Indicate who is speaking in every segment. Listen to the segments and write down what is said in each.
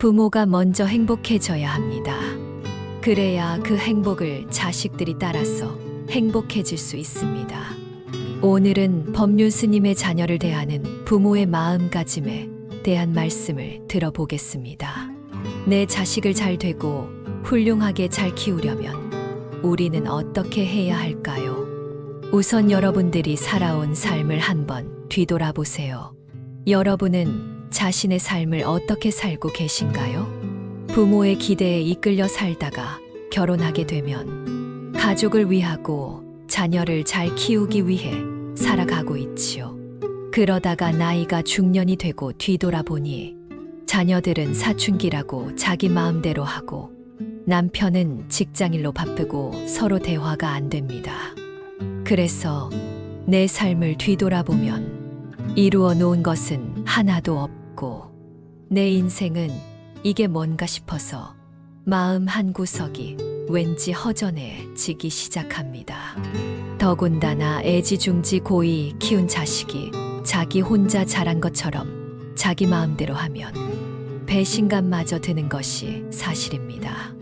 Speaker 1: 부모가 먼저 행복해져야 합니다. 그래야 그 행복을 자식들이 따라서 행복해질 수 있습니다. 오늘은 법륜 스님의 자녀를 대하는 부모의 마음가짐에 대한 말씀을 들어보겠습니다. 내 자식을 잘 되고 훌륭하게 잘 키우려면 우리는 어떻게 해야 할까요? 우선 여러분들이 살아온 삶을 한번 뒤돌아보세요. 여러분은 자신의 삶을 어떻게 살고 계신가요? 부모의 기대에 이끌려 살다가 결혼하게 되면 가족을 위하고 자녀를 잘 키우기 위해 살아가고 있지요. 그러다가 나이가 중년이 되고 뒤돌아보니 자녀들은 사춘기라고 자기 마음대로 하고 남편은 직장일로 바쁘고 서로 대화가 안 됩니다. 그래서 내 삶을 뒤돌아보면 이루어 놓은 것은 하나도 없고 내 인생은 이게 뭔가 싶어서 마음 한구석이 왠지 허전해지기 시작합니다. 더군다나 애지중지 고이 키운 자식이 자기 혼자 자란 것처럼 자기 마음대로 하면 배신감마저 드는 것이 사실입니다.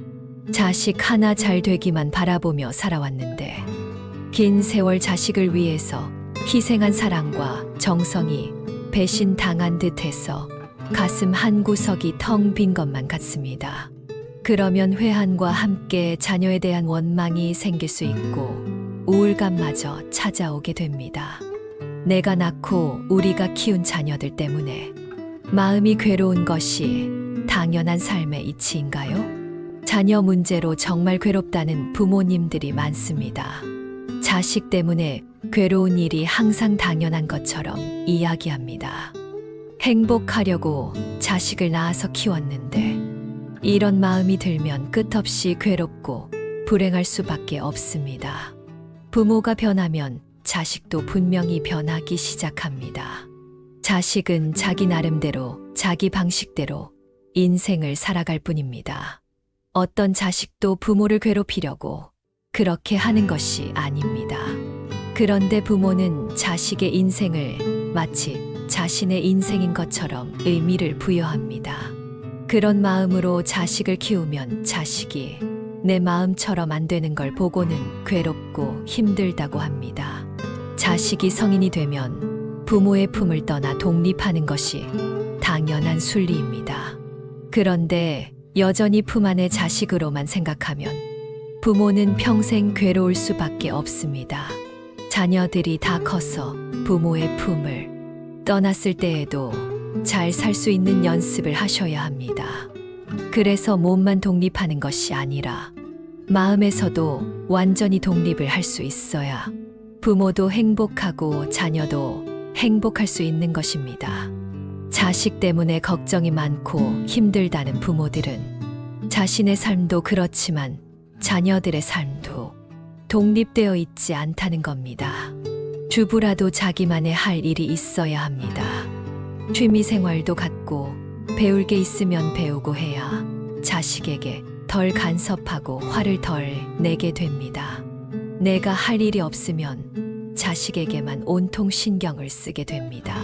Speaker 1: 자식 하나 잘 되기만 바라보며 살아왔는데 긴 세월 자식을 위해서 희생한 사랑과 정성이 배신당한 듯해서 가슴 한구석이 텅 빈 것만 같습니다. 그러면 회한과 함께 자녀에 대한 원망이 생길 수 있고 우울감마저 찾아오게 됩니다. 내가 낳고 우리가 키운 자녀들 때문에 마음이 괴로운 것이 당연한 삶의 이치인가요? 자녀 문제로 정말 괴롭다는 부모님들이 많습니다. 자식 때문에 괴로운 일이 항상 당연한 것처럼 이야기합니다. 행복하려고 자식을 낳아서 키웠는데 이런 마음이 들면 끝없이 괴롭고 불행할 수밖에 없습니다. 부모가 변하면 자식도 분명히 변하기 시작합니다. 자식은 자기 나름대로 자기 방식대로 인생을 살아갈 뿐입니다. 어떤 자식도 부모를 괴롭히려고 그렇게 하는 것이 아닙니다. 그런데 부모는 자식의 인생을 마치 자신의 인생인 것처럼 의미를 부여합니다. 그런 마음으로 자식을 키우면 자식이 내 마음처럼 안 되는 걸 보고는 괴롭고 힘들다고 합니다. 자식이 성인이 되면 부모의 품을 떠나 독립하는 것이 당연한 순리입니다. 그런데 여전히 품 안의 자식으로만 생각하면 부모는 평생 괴로울 수밖에 없습니다. 자녀들이 다 커서 부모의 품을 떠났을 때에도 잘 살 수 있는 연습을 하셔야 합니다. 그래서 몸만 독립하는 것이 아니라 마음에서도 완전히 독립을 할 수 있어야 부모도 행복하고 자녀도 행복할 수 있는 것입니다. 자식 때문에 걱정이 많고 힘들다는 부모들은 자신의 삶도 그렇지만 자녀들의 삶도 독립되어 있지 않다는 겁니다. 주부라도 자기만의 할 일이 있어야 합니다. 취미 생활도 갖고 배울 게 있으면 배우고 해야 자식에게 덜 간섭하고 화를 덜 내게 됩니다. 내가 할 일이 없으면 자식에게만 온통 신경을 쓰게 됩니다.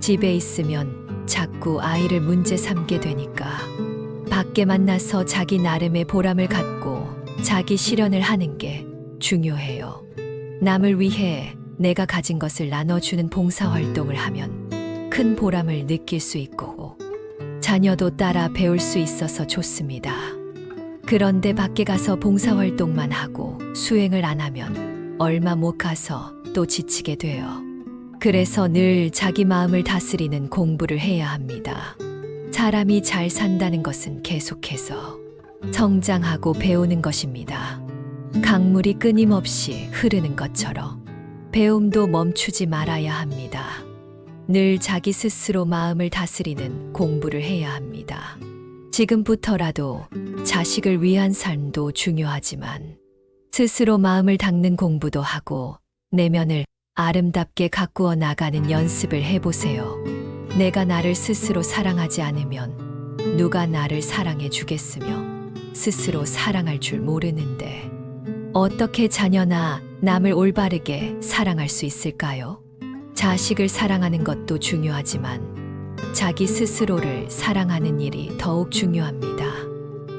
Speaker 1: 집에 있으면 자꾸 아이를 문제 삼게 되니까 밖에 만나서 자기 나름의 보람을 갖고 자기 실현을 하는 게 중요해요. 남을 위해 내가 가진 것을 나눠주는 봉사활동을 하면 큰 보람을 느낄 수 있고 자녀도 따라 배울 수 있어서 좋습니다. 그런데 밖에 가서 봉사활동만 하고 수행을 안 하면 얼마 못 가서 또 지치게 돼요. 그래서 늘 자기 마음을 다스리는 공부를 해야 합니다. 사람이 잘 산다는 것은 계속해서 성장하고 배우는 것입니다. 강물이 끊임없이 흐르는 것처럼 배움도 멈추지 말아야 합니다. 늘 자기 스스로 마음을 다스리는 공부를 해야 합니다. 지금부터라도 자식을 위한 삶도 중요하지만 스스로 마음을 닦는 공부도 하고 내면을 아름답게 가꾸어 나가는 연습을 해보세요. 내가 나를 스스로 사랑하지 않으면 누가 나를 사랑해 주겠으며 스스로 사랑할 줄 모르는데 어떻게 자녀나 남을 올바르게 사랑할 수 있을까요? 자식을 사랑하는 것도 중요하지만 자기 스스로를 사랑하는 일이 더욱 중요합니다.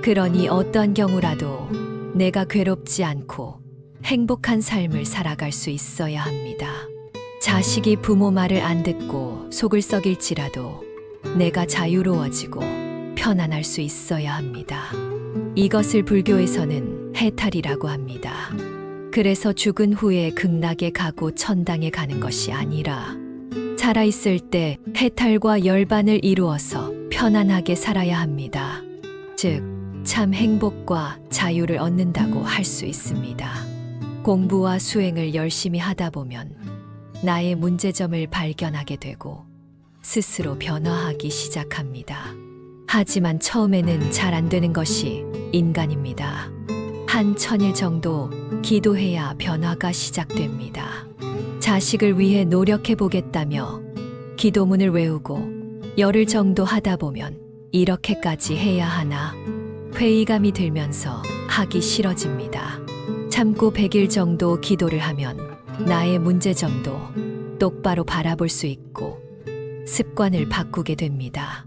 Speaker 1: 그러니 어떠한 경우라도 내가 괴롭지 않고 행복한 삶을 살아갈 수 있어야 합니다. 자식이 부모 말을 안 듣고 속을 썩일지라도 내가 자유로워지고 편안할 수 있어야 합니다. 이것을 불교에서는 해탈이라고 합니다. 그래서 죽은 후에 극락에 가고 천당에 가는 것이 아니라 살아있을 때 해탈과 열반을 이루어서 편안하게 살아야 합니다. 즉, 참 행복과 자유를 얻는다고 할 수 있습니다. 공부와 수행을 열심히 하다 보면 나의 문제점을 발견하게 되고 스스로 변화하기 시작합니다. 하지만 처음에는 잘 안 되는 것이 인간입니다. 한 1000일 정도 기도해야 변화가 시작됩니다. 자식을 위해 노력해 보겠다며 기도문을 외우고 열흘 정도 하다 보면 이렇게까지 해야 하나 회의감이 들면서 하기 싫어집니다. 참고 100일 정도 기도를 하면 나의 문제점도 똑바로 바라볼 수 있고 습관을 바꾸게 됩니다.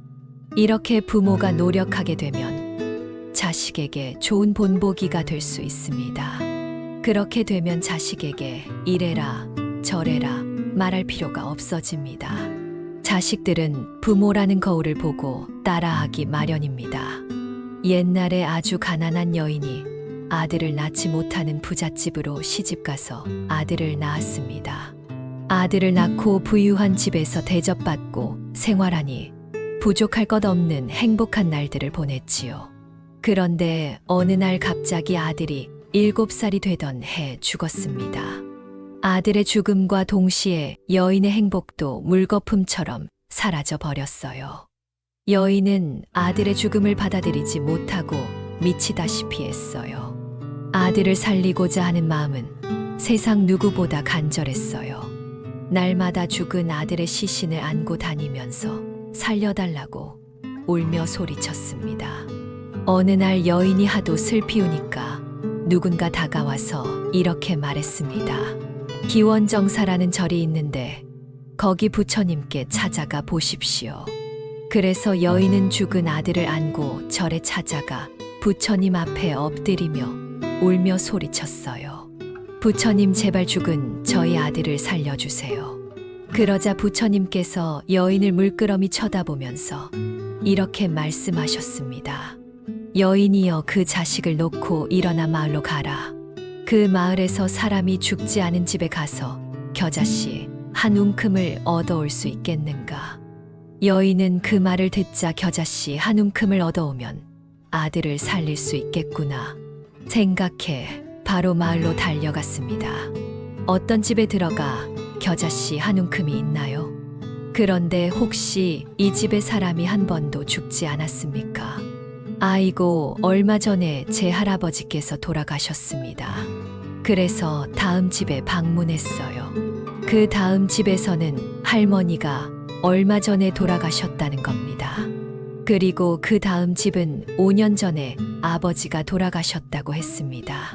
Speaker 1: 이렇게 부모가 노력하게 되면 자식에게 좋은 본보기가 될 수 있습니다. 그렇게 되면 자식에게 이래라 저래라 말할 필요가 없어집니다. 자식들은 부모라는 거울을 보고 따라하기 마련입니다. 옛날에 아주 가난한 여인이 아들을 낳지 못하는 부잣집으로 시집가서 아들을 낳았습니다. 아들을 낳고 부유한 집에서 대접받고 생활하니 부족할 것 없는 행복한 날들을 보냈지요. 그런데 어느 날 갑자기 아들이 7살이 되던 해 죽었습니다. 아들의 죽음과 동시에 여인의 행복도 물거품처럼 사라져 버렸어요. 여인은 아들의 죽음을 받아들이지 못하고 미치다시피 했어요. 아들을 살리고자 하는 마음은 세상 누구보다 간절했어요. 날마다 죽은 아들의 시신을 안고 다니면서 살려달라고 울며 소리쳤습니다. 어느 날 여인이 하도 슬피 우니까 누군가 다가와서 이렇게 말했습니다. 기원정사라는 절이 있는데 거기 부처님께 찾아가 보십시오. 그래서 여인은 죽은 아들을 안고 절에 찾아가 부처님 앞에 엎드리며 울며 소리쳤어요. 부처님 제발 죽은 저희 아들을 살려주세요. 그러자 부처님께서 여인을 물끄러미 쳐다보면서 이렇게 말씀하셨습니다. 여인이여 그 자식을 놓고 일어나 마을로 가라. 그 마을에서 사람이 죽지 않은 집에 가서 겨자씨 한 움큼을 얻어올 수 있겠는가. 여인은 그 말을 듣자 겨자씨 한 움큼을 얻어오면 아들을 살릴 수 있겠구나 생각해 바로 마을로 달려갔습니다. 어떤 집에 들어가 겨자씨 한 움큼이 있나요? 그런데 혹시 이 집에 사람이 한 번도 죽지 않았습니까? 아이고, 얼마 전에 제 할아버지께서 돌아가셨습니다. 그래서 다음 집에 방문했어요. 그 다음 집에서는 할머니가 얼마 전에 돌아가셨다는 겁니다. 그리고 그 다음 집은 5년 전에 아버지가 돌아가셨다고 했습니다.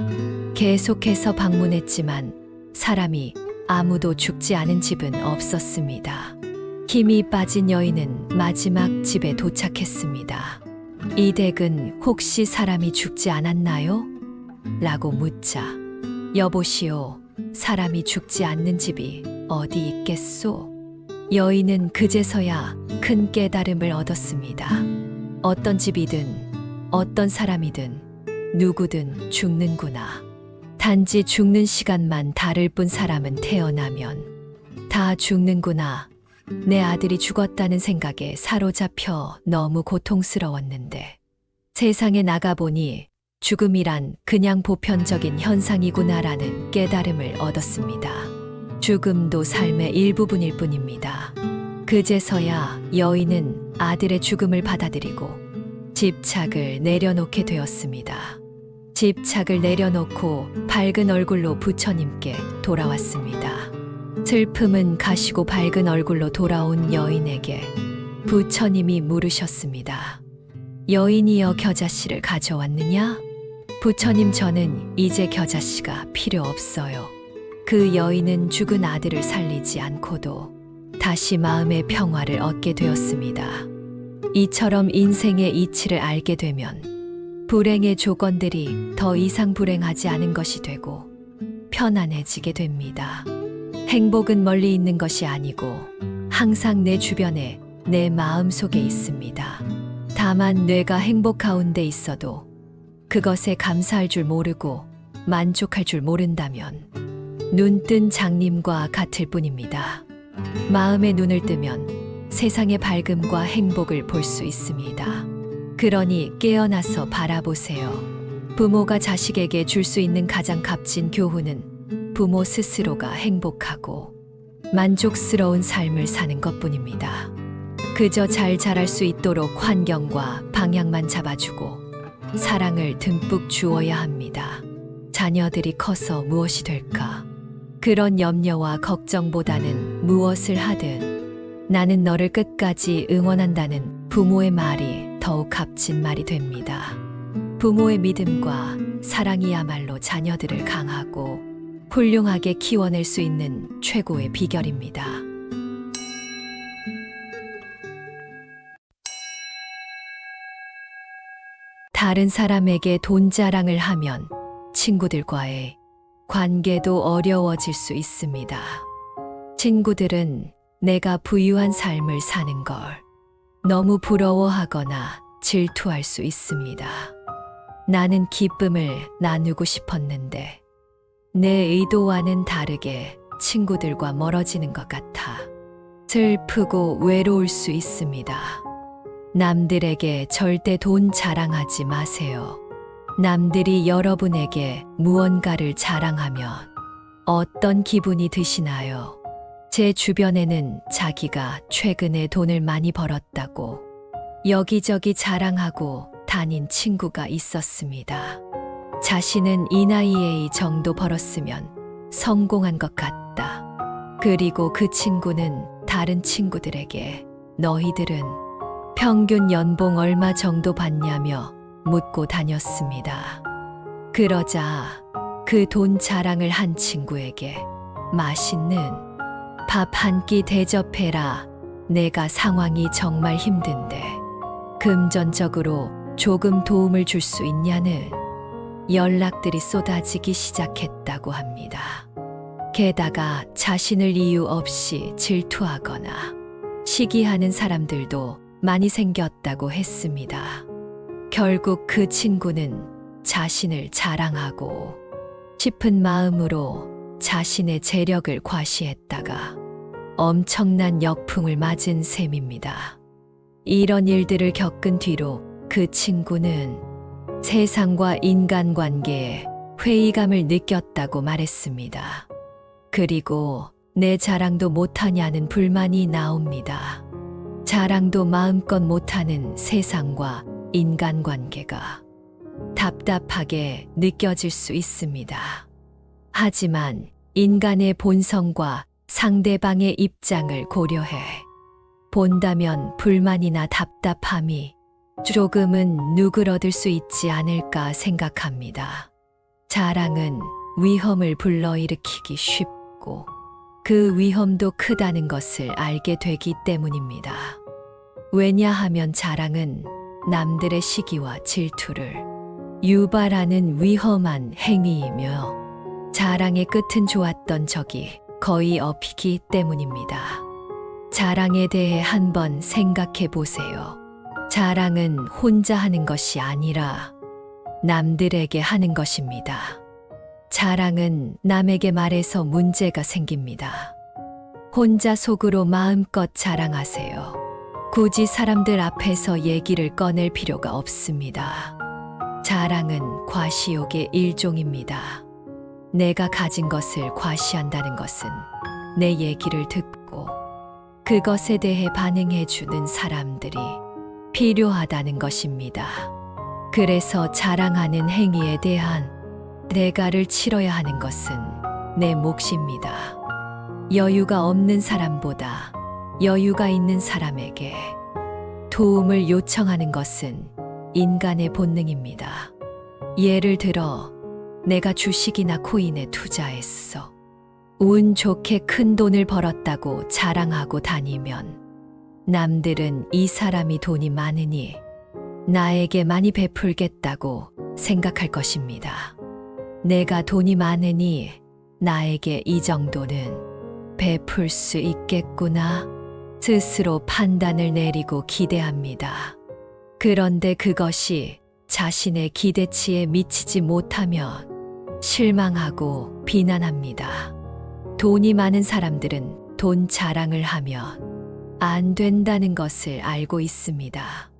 Speaker 1: 계속해서 방문했지만 사람이 아무도 죽지 않은 집은 없었습니다. 힘이 빠진 여인은 마지막 집에 도착했습니다. 이 댁은 혹시 사람이 죽지 않았나요? 라고 묻자 여보시오, 사람이 죽지 않는 집이 어디 있겠소? 여인은 그제서야 큰 깨달음을 얻었습니다. 어떤 집이든 어떤 사람이든 누구든 죽는구나. 단지 죽는 시간만 다를 뿐 사람은 태어나면 다 죽는구나. 내 아들이 죽었다는 생각에 사로잡혀 너무 고통스러웠는데 세상에 나가보니 죽음이란 그냥 보편적인 현상이구나라는 깨달음을 얻었습니다. 죽음도 삶의 일부분일 뿐입니다. 그제서야 여인은 아들의 죽음을 받아들이고 집착을 내려놓게 되었습니다. 집착을 내려놓고 밝은 얼굴로 부처님께 돌아왔습니다. 슬픔은 가시고 밝은 얼굴로 돌아온 여인에게 부처님이 물으셨습니다. 여인이여 겨자씨를 가져왔느냐? 부처님, 저는 이제 겨자씨가 필요 없어요. 그 여인은 죽은 아들을 살리지 않고도 다시 마음의 평화를 얻게 되었습니다. 이처럼 인생의 이치를 알게 되면 불행의 조건들이 더 이상 불행하지 않은 것이 되고 편안해지게 됩니다. 행복은 멀리 있는 것이 아니고 항상 내 주변에 내 마음 속에 있습니다. 다만 뇌가 행복 가운데 있어도 그것에 감사할 줄 모르고 만족할 줄 모른다면 눈뜬 장님과 같을 뿐입니다. 마음의 눈을 뜨면 세상의 밝음과 행복을 볼 수 있습니다. 그러니 깨어나서 바라보세요. 부모가 자식에게 줄 수 있는 가장 값진 교훈은 부모 스스로가 행복하고 만족스러운 삶을 사는 것뿐입니다. 그저 잘 자랄 수 있도록 환경과 방향만 잡아주고 사랑을 듬뿍 주어야 합니다. 자녀들이 커서 무엇이 될까? 그런 염려와 걱정보다는 무엇을 하든 나는 너를 끝까지 응원한다는 부모의 말이 더욱 값진 말이 됩니다. 부모의 믿음과 사랑이야말로 자녀들을 강하고 훌륭하게 키워낼 수 있는 최고의 비결입니다. 다른 사람에게 돈 자랑을 하면 친구들과의 관계도 어려워질 수 있습니다. 친구들은 내가 부유한 삶을 사는 걸 너무 부러워하거나 질투할 수 있습니다. 나는 기쁨을 나누고 싶었는데 내 의도와는 다르게 친구들과 멀어지는 것 같아 슬프고 외로울 수 있습니다. 남들에게 절대 돈 자랑하지 마세요. 남들이 여러분에게 무언가를 자랑하면 어떤 기분이 드시나요? 제 주변에는 자기가 최근에 돈을 많이 벌었다고 여기저기 자랑하고 다닌 친구가 있었습니다. 자신은 이 나이에 이 정도 벌었으면 성공한 것 같다. 그리고 그 친구는 다른 친구들에게 너희들은 평균 연봉 얼마 정도 받냐며 묻고 다녔습니다. 그러자 그 돈 자랑을 한 친구에게 맛있는 밥 한 끼 대접해라. 내가 상황이 정말 힘든데 금전적으로 조금 도움을 줄 수 있냐는 연락들이 쏟아지기 시작했다고 합니다. 게다가 자신을 이유 없이 질투하거나 시기하는 사람들도 많이 생겼다고 했습니다. 결국 그 친구는 자신을 자랑하고 싶은 마음으로 자신의 재력을 과시했다가 엄청난 역풍을 맞은 셈입니다. 이런 일들을 겪은 뒤로 그 친구는 세상과 인간관계에 회의감을 느꼈다고 말했습니다. 그리고 내 자랑도 못하냐는 불만이 나옵니다. 자랑도 마음껏 못하는 세상과 인간관계가 답답하게 느껴질 수 있습니다. 하지만 인간의 본성과 상대방의 입장을 고려해 본다면 불만이나 답답함이 조금은 누그러들 수 있지 않을까 생각합니다. 자랑은 위험을 불러일으키기 쉽고 그 위험도 크다는 것을 알게 되기 때문입니다. 왜냐하면 자랑은 남들의 시기와 질투를 유발하는 위험한 행위이며 자랑의 끝은 좋았던 적이 거의 없기 때문입니다. 자랑에 대해 한번 생각해 보세요. 자랑은 혼자 하는 것이 아니라 남들에게 하는 것입니다. 자랑은 남에게 말해서 문제가 생깁니다. 혼자 속으로 마음껏 자랑하세요. 굳이 사람들 앞에서 얘기를 꺼낼 필요가 없습니다. 자랑은 과시욕의 일종입니다. 내가 가진 것을 과시한다는 것은 내 얘기를 듣고 그것에 대해 반응해 주는 사람들이 필요하다는 것입니다. 그래서 자랑하는 행위에 대한 대가를 치러야 하는 것은 내 몫입니다. 여유가 없는 사람보다 여유가 있는 사람에게 도움을 요청하는 것은 인간의 본능입니다. 예를 들어 내가 주식이나 코인에 투자했어. 운 좋게 큰 돈을 벌었다고 자랑하고 다니면 남들은 이 사람이 돈이 많으니 나에게 많이 베풀겠다고 생각할 것입니다. 내가 돈이 많으니 나에게 이 정도는 베풀 수 있겠구나 스스로 판단을 내리고 기대합니다. 그런데 그것이 자신의 기대치에 미치지 못하면 실망하고 비난합니다. 돈이 많은 사람들은 돈 자랑을 하면 안 된다는 것을 알고 있습니다.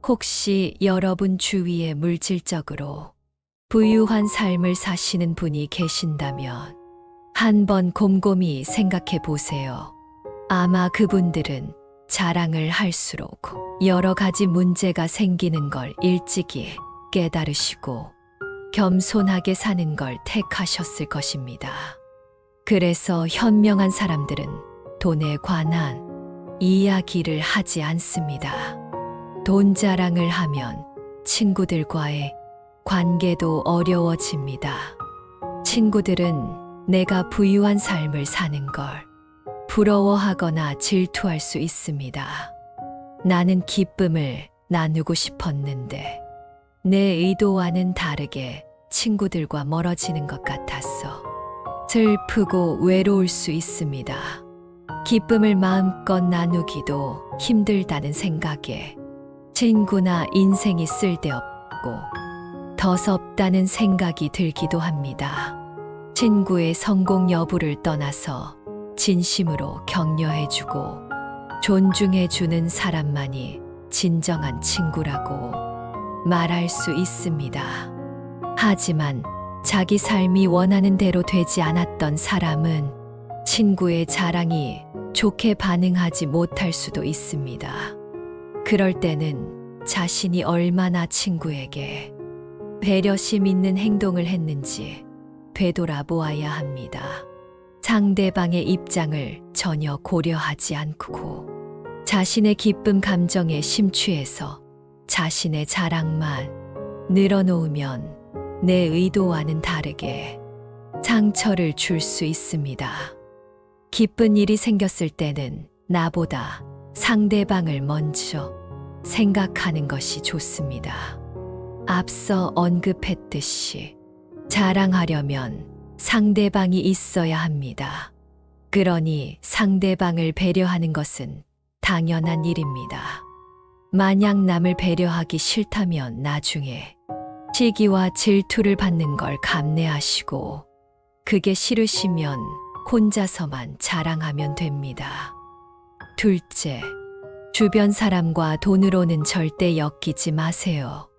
Speaker 1: 혹시 여러분 주위에 물질적으로 부유한 삶을 사시는 분이 계신다면 한번 곰곰이 생각해 보세요. 아마 그분들은 자랑을 할수록 여러 가지 문제가 생기는 걸 일찍이 깨달으시고 겸손하게 사는 걸 택하셨을 것입니다. 그래서 현명한 사람들은 돈에 관한 이야기를 하지 않습니다. 돈 자랑을 하면 친구들과의 관계도 어려워집니다. 친구들은 내가 부유한 삶을 사는 걸 부러워하거나 질투할 수 있습니다. 나는 기쁨을 나누고 싶었는데 내 의도와는 다르게 친구들과 멀어지는 것 같았어. 슬프고 외로울 수 있습니다. 기쁨을 마음껏 나누기도 힘들다는 생각에 친구나 인생이 쓸데없고 더섭다는 생각이 들기도 합니다. 친구의 성공 여부를 떠나서 진심으로 격려해주고 존중해주는 사람만이 진정한 친구라고 말할 수 있습니다. 하지만 자기 삶이 원하는 대로 되지 않았던 사람은 친구의 자랑이 좋게 반응하지 못할 수도 있습니다. 그럴 때는 자신이 얼마나 친구에게 배려심 있는 행동을 했는지 되돌아보아야 합니다. 상대방의 입장을 전혀 고려하지 않고 자신의 기쁨 감정에 심취해서 자신의 자랑만 늘어놓으면 내 의도와는 다르게 상처를 줄 수 있습니다. 기쁜 일이 생겼을 때는 나보다 상대방을 먼저 생각하는 것이 좋습니다. 앞서 언급했듯이 자랑하려면 상대방이 있어야 합니다. 그러니 상대방을 배려하는 것은 당연한 일입니다. 만약 남을 배려하기 싫다면 나중에 시기와 질투를 받는 걸 감내하시고 그게 싫으시면 혼자서만 자랑하면 됩니다. 둘째, 주변 사람과 돈으로는 절대 엮이지 마세요.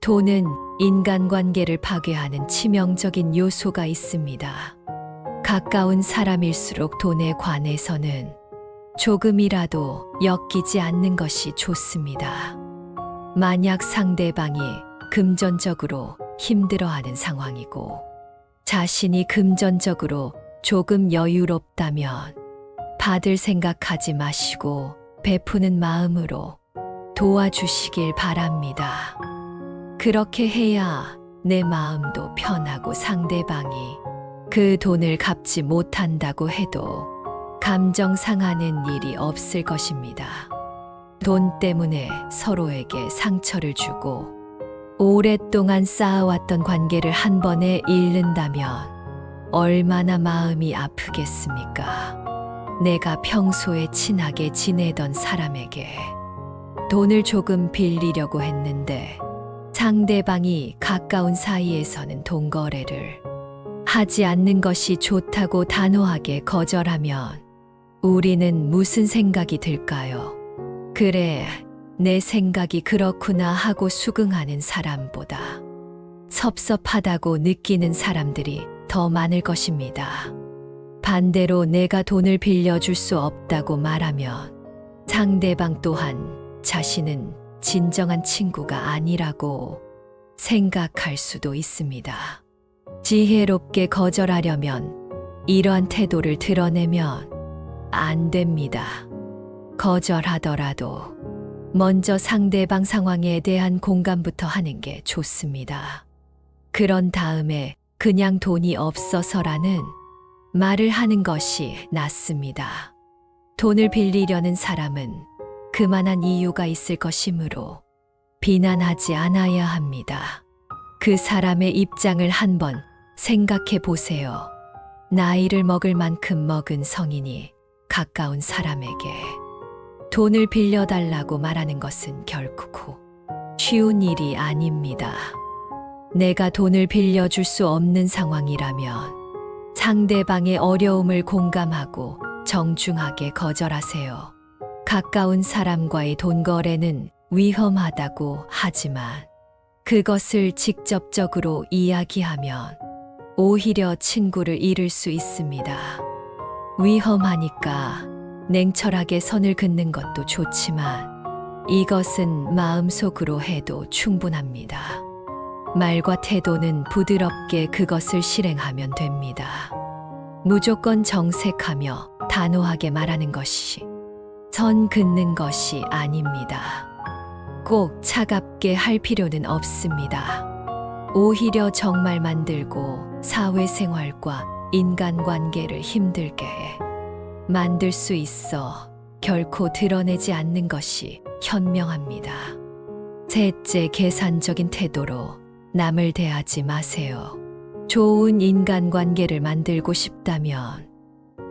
Speaker 1: 돈은 인간관계를 파괴하는 치명적인 요소가 있습니다. 가까운 사람일수록 돈에 관해서는 조금이라도 엮이지 않는 것이 좋습니다. 만약 상대방이 금전적으로 힘들어하는 상황이고 자신이 금전적으로 조금 여유롭다면 받을 생각하지 마시고 베푸는 마음으로 도와주시길 바랍니다. 그렇게 해야 내 마음도 편하고 상대방이 그 돈을 갚지 못한다고 해도 감정 상하는 일이 없을 것입니다. 돈 때문에 서로에게 상처를 주고 오랫동안 쌓아왔던 관계를 한 번에 잃는다면 얼마나 마음이 아프겠습니까? 내가 평소에 친하게 지내던 사람에게 돈을 조금 빌리려고 했는데 상대방이 가까운 사이에서는 돈 거래를 하지 않는 것이 좋다고 단호하게 거절하면 우리는 무슨 생각이 들까요? 그래, 내 생각이 그렇구나 하고 수긍하는 사람보다 섭섭하다고 느끼는 사람들이 더 많을 것입니다. 반대로 내가 돈을 빌려줄 수 없다고 말하면 상대방 또한 자신은 진정한 친구가 아니라고 생각할 수도 있습니다. 지혜롭게 거절하려면 이러한 태도를 드러내면 안 됩니다. 거절하더라도 먼저 상대방 상황에 대한 공감부터 하는 게 좋습니다. 그런 다음에 그냥 돈이 없어서라는 말을 하는 것이 낫습니다. 돈을 빌리려는 사람은 그만한 이유가 있을 것이므로 비난하지 않아야 합니다. 그 사람의 입장을 한번 생각해 보세요. 나이를 먹을 만큼 먹은 성인이 가까운 사람에게 돈을 빌려달라고 말하는 것은 결코 쉬운 일이 아닙니다. 내가 돈을 빌려줄 수 없는 상황이라면 상대방의 어려움을 공감하고 정중하게 거절하세요. 가까운 사람과의 돈 거래는 위험하다고 하지만 그것을 직접적으로 이야기하면 오히려 친구를 잃을 수 있습니다. 위험하니까 냉철하게 선을 긋는 것도 좋지만 이것은 마음속으로 해도 충분합니다. 말과 태도는 부드럽게 그것을 실행하면 됩니다. 무조건 정색하며 단호하게 말하는 것이 선 긋는 것이 아닙니다. 꼭 차갑게 할 필요는 없습니다. 오히려 정말 만들고 사회생활과 인간관계를 힘들게 만들 수 있어 결코 드러내지 않는 것이 현명합니다. 셋째, 계산적인 태도로 남을 대하지 마세요. 좋은 인간관계를 만들고 싶다면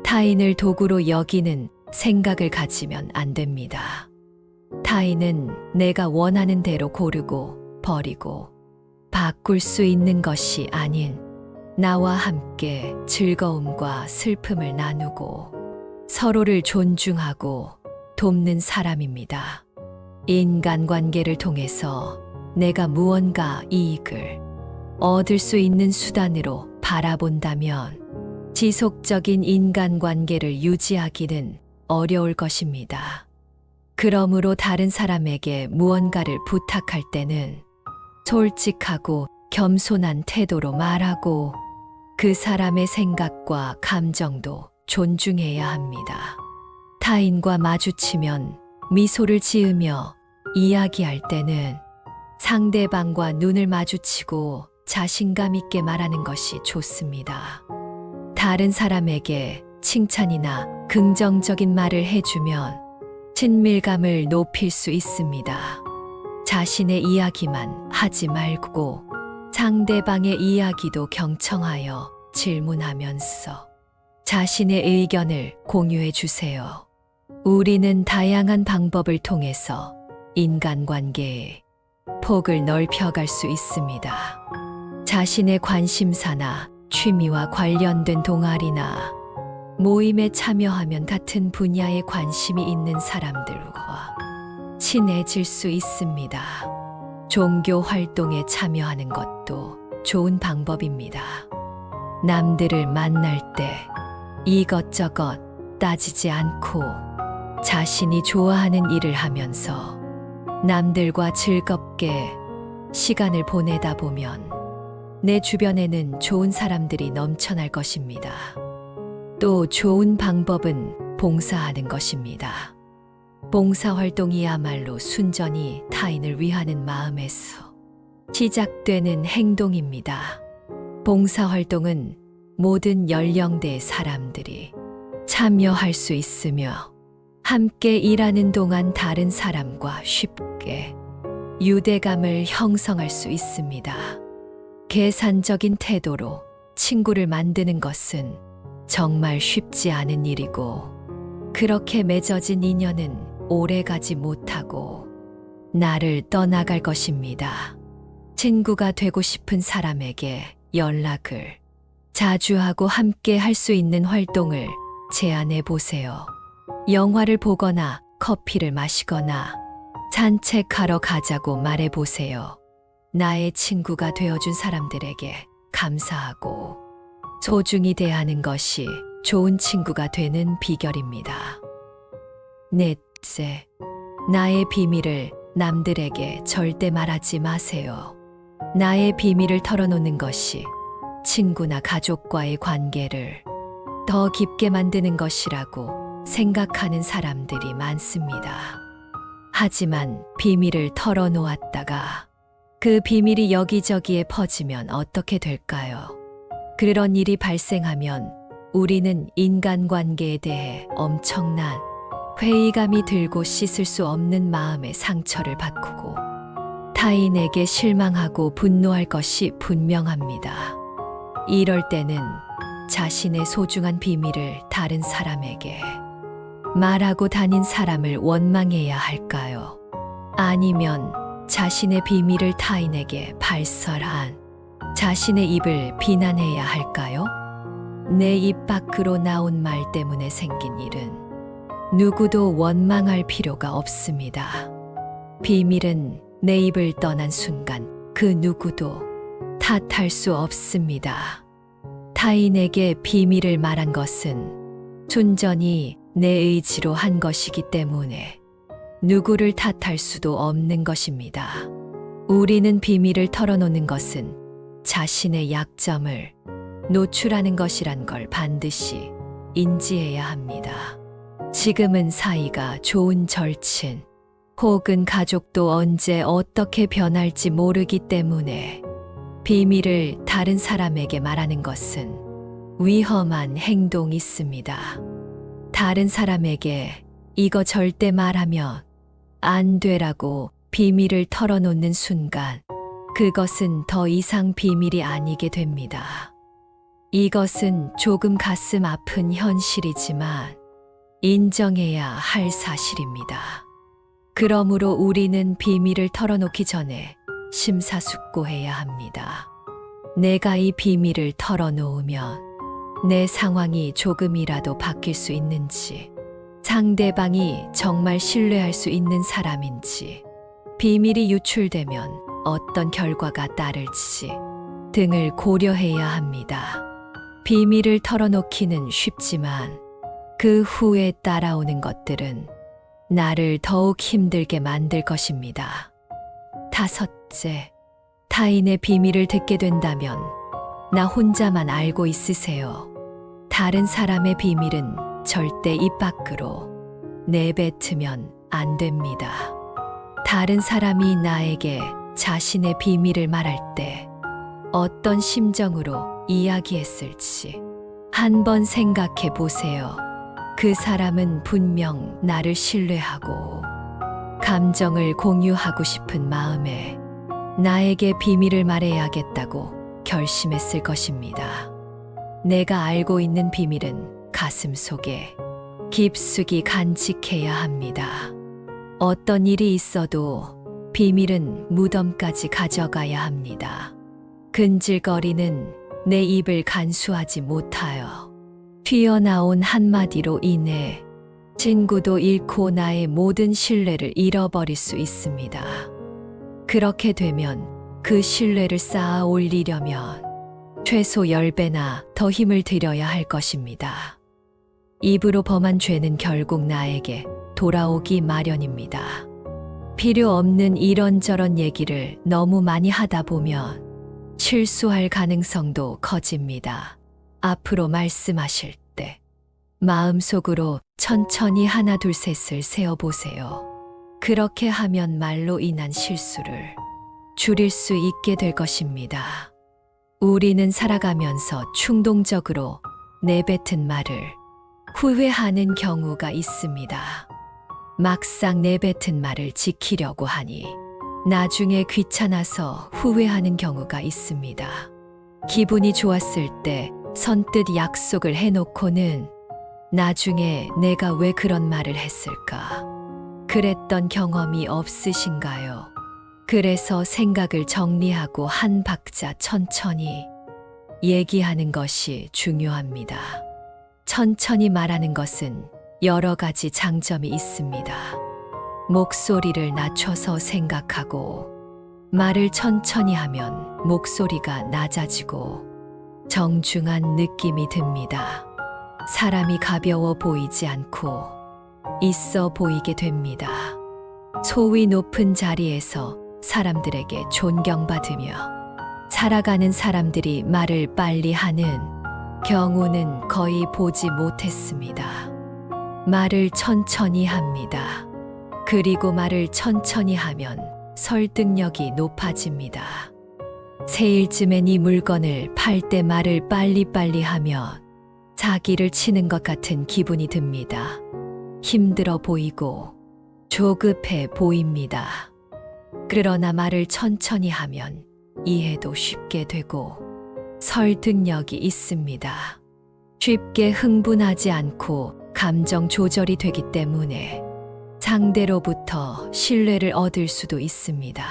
Speaker 1: 타인을 도구로 여기는 생각을 가지면 안 됩니다. 타인은 내가 원하는 대로 고르고 버리고 바꿀 수 있는 것이 아닌 나와 함께 즐거움과 슬픔을 나누고 서로를 존중하고 돕는 사람입니다. 인간관계를 통해서 내가 무언가 이익을 얻을 수 있는 수단으로 바라본다면 지속적인 인간관계를 유지하기는 어려울 것입니다. 그러므로 다른 사람에게 무언가를 부탁할 때는 솔직하고 겸손한 태도로 말하고 그 사람의 생각과 감정도 존중해야 합니다. 타인과 마주치면 미소를 지으며 이야기할 때는 상대방과 눈을 마주치고 자신감 있게 말하는 것이 좋습니다. 다른 사람에게 칭찬이나 긍정적인 말을 해주면 친밀감을 높일 수 있습니다. 자신의 이야기만 하지 말고 상대방의 이야기도 경청하여 질문하면서 자신의 의견을 공유해 주세요. 우리는 다양한 방법을 통해서 인간관계의 폭을 넓혀갈 수 있습니다. 자신의 관심사나 취미와 관련된 동아리나 모임에 참여하면 같은 분야에 관심이 있는 사람들과 친해질 수 있습니다. 종교 활동에 참여하는 것도 좋은 방법입니다. 남들을 만날 때 이것저것 따지지 않고 자신이 좋아하는 일을 하면서 남들과 즐겁게 시간을 보내다 보면 내 주변에는 좋은 사람들이 넘쳐날 것입니다. 또 좋은 방법은 봉사하는 것입니다. 봉사활동이야말로 순전히 타인을 위하는 마음에서 시작되는 행동입니다. 봉사활동은 모든 연령대의 사람들이 참여할 수 있으며 함께 일하는 동안 다른 사람과 쉽게 유대감을 형성할 수 있습니다. 계산적인 태도로 친구를 만드는 것은 정말 쉽지 않은 일이고 그렇게 맺어진 인연은 오래가지 못하고 나를 떠나갈 것입니다. 친구가 되고 싶은 사람에게 연락을 자주 하고 함께 할 수 있는 활동을 제안해 보세요. 영화를 보거나 커피를 마시거나 산책하러 가자고 말해 보세요. 나의 친구가 되어준 사람들에게 감사하고 소중히 대하는 것이 좋은 친구가 되는 비결입니다. 넷째, 나의 비밀을 남들에게 절대 말하지 마세요. 나의 비밀을 털어놓는 것이 친구나 가족과의 관계를 더 깊게 만드는 것이라고 생각하는 사람들이 많습니다. 하지만 비밀을 털어놓았다가 그 비밀이 여기저기에 퍼지면 어떻게 될까요? 그런 일이 발생하면 우리는 인간관계에 대해 엄청난 회의감이 들고 씻을 수 없는 마음의 상처를 바꾸고 타인에게 실망하고 분노할 것이 분명합니다. 이럴 때는 자신의 소중한 비밀을 다른 사람에게 말하고 다닌 사람을 원망해야 할까요? 아니면 자신의 비밀을 타인에게 발설한 자신의 입을 비난해야 할까요? 내 입 밖으로 나온 말 때문에 생긴 일은 누구도 원망할 필요가 없습니다. 비밀은 내 입을 떠난 순간 그 누구도 탓할 수 없습니다. 타인에게 비밀을 말한 것은 순전히 내 의지로 한 것이기 때문에 누구를 탓할 수도 없는 것입니다. 우리는 비밀을 털어놓는 것은 자신의 약점을 노출하는 것이란 걸 반드시 인지해야 합니다. 지금은 사이가 좋은 절친 혹은 가족도 언제 어떻게 변할지 모르기 때문에 비밀을 다른 사람에게 말하는 것은 위험한 행동이습니다. 다른 사람에게 이거 절대 말하면 안 되라고 비밀을 털어놓는 순간 그것은 더 이상 비밀이 아니게 됩니다. 이것은 조금 가슴 아픈 현실이지만 인정해야 할 사실입니다. 그러므로 우리는 비밀을 털어놓기 전에 심사숙고해야 합니다. 내가 이 비밀을 털어놓으면 내 상황이 조금이라도 바뀔 수 있는지, 상대방이 정말 신뢰할 수 있는 사람인지, 비밀이 유출되면 어떤 결과가 따를지 등을 고려해야 합니다. 비밀을 털어놓기는 쉽지만 그 후에 따라오는 것들은 나를 더욱 힘들게 만들 것입니다. 다섯째, 타인의 비밀을 듣게 된다면 나 혼자만 알고 있으세요. 다른 사람의 비밀은 절대 입 밖으로 내뱉으면 안 됩니다. 다른 사람이 나에게 자신의 비밀을 말할 때 어떤 심정으로 이야기했을지 한번 생각해 보세요. 그 사람은 분명 나를 신뢰하고 감정을 공유하고 싶은 마음에 나에게 비밀을 말해야겠다고 결심했을 것입니다. 내가 알고 있는 비밀은 가슴속에 깊숙이 간직해야 합니다. 어떤 일이 있어도 비밀은 무덤까지 가져가야 합니다. 근질거리는 내 입을 간수하지 못하여 튀어나온 한마디로 인해 친구도 잃고 나의 모든 신뢰를 잃어버릴 수 있습니다. 그렇게 되면 그 신뢰를 쌓아 올리려면 최소 10배나 더 힘을 들여야 할 것입니다. 입으로 범한 죄는 결국 나에게 돌아오기 마련입니다. 필요 없는 이런저런 얘기를 너무 많이 하다 보면 실수할 가능성도 커집니다. 앞으로 말씀하실 때 마음속으로 천천히 하나 둘 셋을 세어보세요. 그렇게 하면 말로 인한 실수를 줄일 수 있게 될 것입니다. 우리는 살아가면서 충동적으로 내뱉은 말을 후회하는 경우가 있습니다. 막상 내뱉은 말을 지키려고 하니 나중에 귀찮아서 후회하는 경우가 있습니다. 기분이 좋았을 때 선뜻 약속을 해놓고는 나중에 내가 왜 그런 말을 했을까? 그랬던 경험이 없으신가요? 그래서 생각을 정리하고 한 박자 천천히 얘기하는 것이 중요합니다. 천천히 말하는 것은 여러 가지 장점이 있습니다. 목소리를 낮춰서 생각하고 말을 천천히 하면 목소리가 낮아지고 정중한 느낌이 듭니다. 사람이 가벼워 보이지 않고 있어 보이게 됩니다. 소위 높은 자리에서 사람들에게 존경받으며 살아가는 사람들이 말을 빨리 하는 경우는 거의 보지 못했습니다. 말을 천천히 합니다. 그리고 말을 천천히 하면 설득력이 높아집니다. 세일쯤엔 이 물건을 팔 때 말을 빨리빨리 하면 자기를 치는 것 같은 기분이 듭니다. 힘들어 보이고 조급해 보입니다. 그러나 말을 천천히 하면 이해도 쉽게 되고 설득력이 있습니다. 쉽게 흥분하지 않고 감정 조절이 되기 때문에 상대로부터 신뢰를 얻을 수도 있습니다.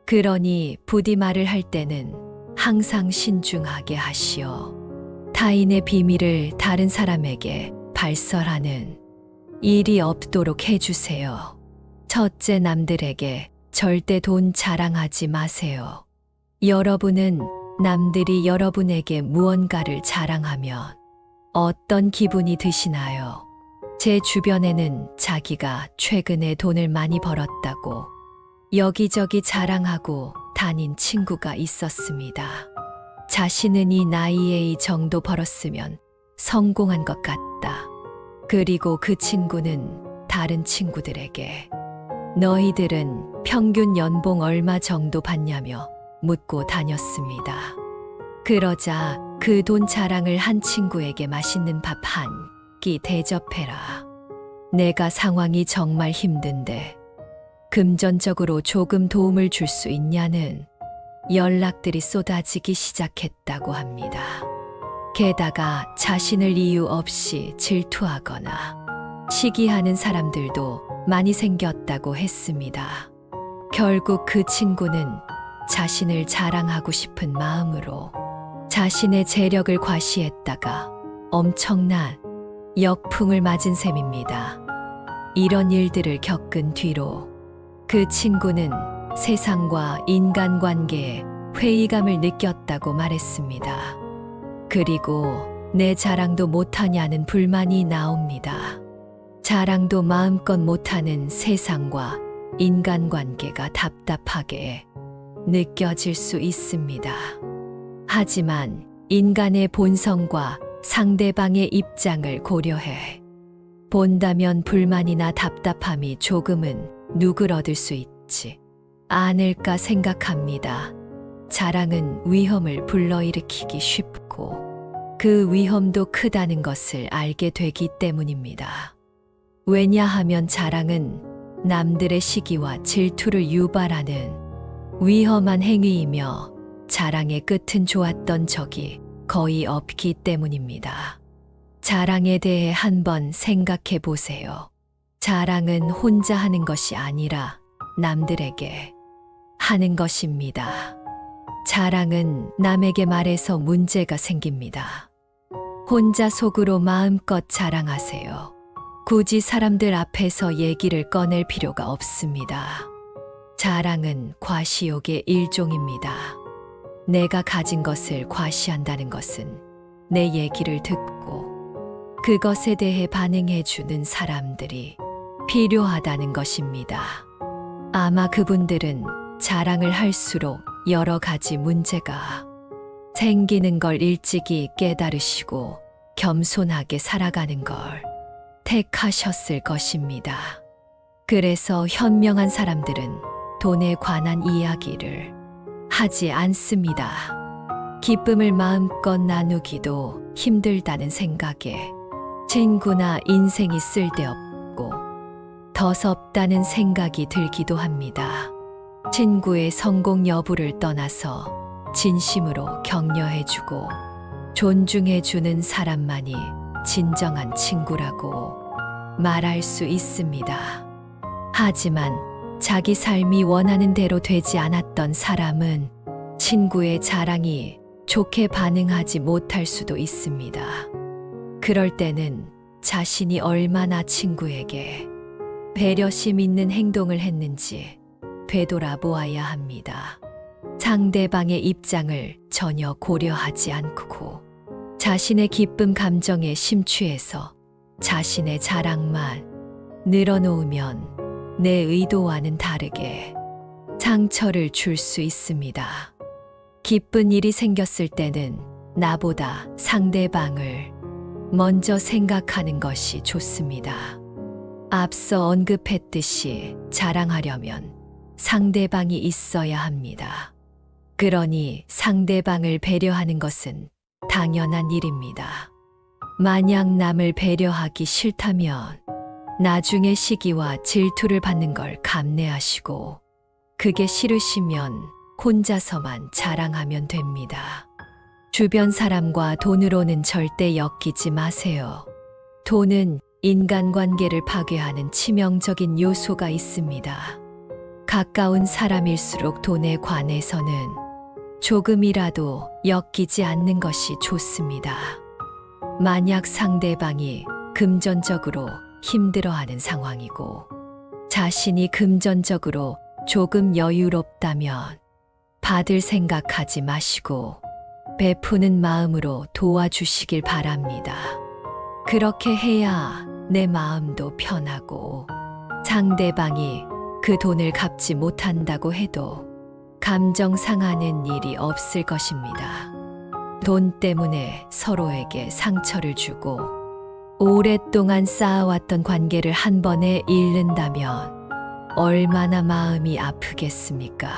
Speaker 1: 그러니 부디 말을 할 때는 항상 신중하게 하시오. 타인의 비밀을 다른 사람에게 발설하는 일이 없도록 해주세요. 첫째, 남들에게 절대 돈 자랑하지 마세요. 여러분은 남들이 여러분에게 무언가를 자랑하면 어떤 기분이 드시나요? 제 주변에는 자기가 최근에 돈을 많이 벌었다고 여기저기 자랑하고 다닌 친구가 있었습니다. 자신은 이 나이에 이 정도 벌었으면 성공한 것 같다. 그리고 그 친구는 다른 친구들에게 너희들은 평균 연봉 얼마 정도 받냐며 묻고 다녔습니다. 그러자 그 돈 자랑을 한 친구에게 맛있는 밥 한 끼 대접해라. 내가 상황이 정말 힘든데 금전적으로 조금 도움을 줄 수 있냐는 연락들이 쏟아지기 시작했다고 합니다. 게다가 자신을 이유 없이 질투하거나 시기하는 사람들도 많이 생겼다고 했습니다. 결국 그 친구는 자신을 자랑하고 싶은 마음으로 자신의 재력을 과시했다가 엄청난 역풍을 맞은 셈입니다. 이런 일들을 겪은 뒤로 그 친구는 세상과 인간관계에 회의감을 느꼈다고 말했습니다. 그리고 내 자랑도 못하냐는 불만이 나옵니다. 자랑도 마음껏 못하는 세상과 인간관계가 답답하게 느껴질 수 있습니다. 하지만 인간의 본성과 상대방의 입장을 고려해 본다면 불만이나 답답함이 조금은 누그러들 수 있지 않을까 생각합니다. 자랑은 위험을 불러일으키기 쉽고 그 위험도 크다는 것을 알게 되기 때문입니다. 왜냐하면 자랑은 남들의 시기와 질투를 유발하는 위험한 행위이며 자랑의 끝은 좋았던 적이 거의 없기 때문입니다. 자랑에 대해 한번 생각해 보세요. 자랑은 혼자 하는 것이 아니라 남들에게 하는 것입니다. 자랑은 남에게 말해서 문제가 생깁니다. 혼자 속으로 마음껏 자랑하세요. 굳이 사람들 앞에서 얘기를 꺼낼 필요가 없습니다. 자랑은 과시욕의 일종입니다. 내가 가진 것을 과시한다는 것은 내 얘기를 듣고 그것에 대해 반응해 주는 사람들이 필요하다는 것입니다. 아마 그분들은 자랑을 할수록 여러 가지 문제가 생기는 걸 일찍이 깨달으시고 겸손하게 살아가는 걸 택하셨을 것입니다. 그래서 현명한 사람들은 돈에 관한 이야기를 하지 않습니다. 기쁨을 마음껏 나누기도 힘들다는 생각에 친구나 인생이 쓸데없고 더섭다는 생각이 들기도 합니다. 친구의 성공 여부를 떠나서 진심으로 격려해주고 존중해주는 사람만이 진정한 친구라고 말할 수 있습니다. 하지만 자기 삶이 원하는 대로 되지 않았던 사람은 친구의 자랑이 좋게 반응하지 못할 수도 있습니다. 그럴 때는 자신이 얼마나 친구에게 배려심 있는 행동을 했는지 되돌아보아야 합니다. 상대방의 입장을 전혀 고려하지 않고 자신의 기쁨 감정에 심취해서 자신의 자랑만 늘어놓으면 내 의도와는 다르게 상처를 줄 수 있습니다. 기쁜 일이 생겼을 때는 나보다 상대방을 먼저 생각하는 것이 좋습니다. 앞서 언급했듯이 자랑하려면 상대방이 있어야 합니다. 그러니 상대방을 배려하는 것은 당연한 일입니다. 만약 남을 배려하기 싫다면 나중에 시기와 질투를 받는 걸 감내하시고, 그게 싫으시면 혼자서만 자랑하면 됩니다. 주변 사람과 돈으로는 절대 엮이지 마세요. 돈은 인간관계를 파괴하는 치명적인 요소가 있습니다. 가까운 사람일수록 돈에 관해서는 조금이라도 엮이지 않는 것이 좋습니다. 만약 상대방이 금전적으로 힘들어하는 상황이고 자신이 금전적으로 조금 여유롭다면 받을 생각하지 마시고 베푸는 마음으로 도와주시길 바랍니다. 그렇게 해야 내 마음도 편하고 상대방이 그 돈을 갚지 못한다고 해도 감정 상하는 일이 없을 것입니다. 돈 때문에 서로에게 상처를 주고 오랫동안 쌓아왔던 관계를 한 번에 잃는다면 얼마나 마음이 아프겠습니까?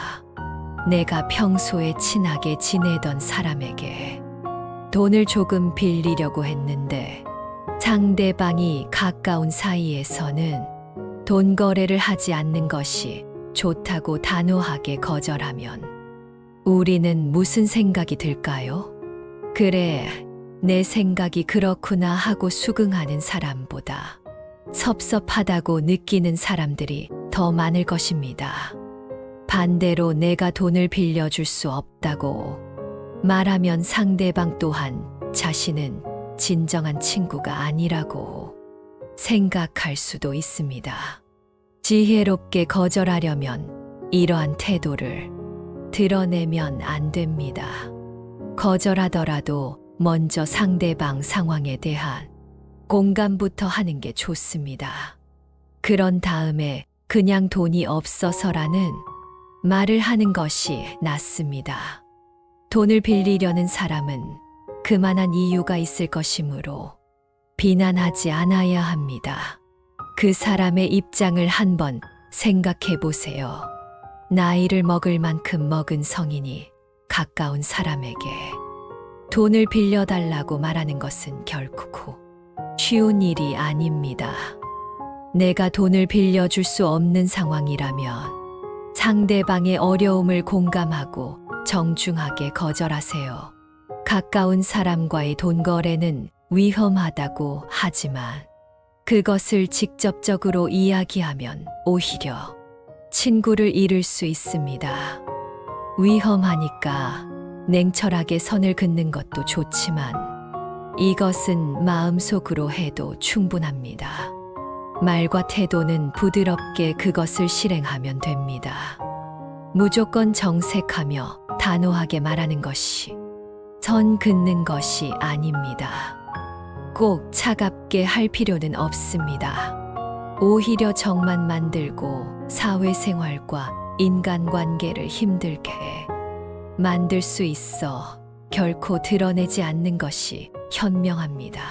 Speaker 1: 내가 평소에 친하게 지내던 사람에게 돈을 조금 빌리려고 했는데 상대방이 가까운 사이에서는 돈 거래를 하지 않는 것이 좋다고 단호하게 거절하면 우리는 무슨 생각이 들까요? 그래, 내 생각이 그렇구나 하고 수긍하는 사람보다 섭섭하다고 느끼는 사람들이 더 많을 것입니다. 반대로 내가 돈을 빌려줄 수 없다고 말하면 상대방 또한 자신은 진정한 친구가 아니라고 생각할 수도 있습니다. 지혜롭게 거절하려면 이러한 태도를 드러내면 안 됩니다. 거절하더라도 먼저 상대방 상황에 대한 공감부터 하는 게 좋습니다. 그런 다음에 그냥 돈이 없어서라는 말을 하는 것이 낫습니다. 돈을 빌리려는 사람은 그만한 이유가 있을 것이므로 비난하지 않아야 합니다. 그 사람의 입장을 한번 생각해 보세요. 나이를 먹을 만큼 먹은 성인이 가까운 사람에게 돈을 빌려달라고 말하는 것은 결코 쉬운 일이 아닙니다. 내가 돈을 빌려줄 수 없는 상황이라면 상대방의 어려움을 공감하고 정중하게 거절하세요. 가까운 사람과의 돈 거래는 위험하다고 하지만 그것을 직접적으로 이야기하면 오히려 친구를 잃을 수 있습니다. 위험하니까 냉철하게 선을 긋는 것도 좋지만 이것은 마음속으로 해도 충분합니다. 말과 태도는 부드럽게 그것을 실행하면 됩니다. 무조건 정색하며 단호하게 말하는 것이 선 긋는 것이 아닙니다. 꼭 차갑게 할 필요는 없습니다. 오히려 정만 만들고 사회생활과 인간관계를 힘들게 만들 수 있어 결코 드러내지 않는 것이 현명합니다.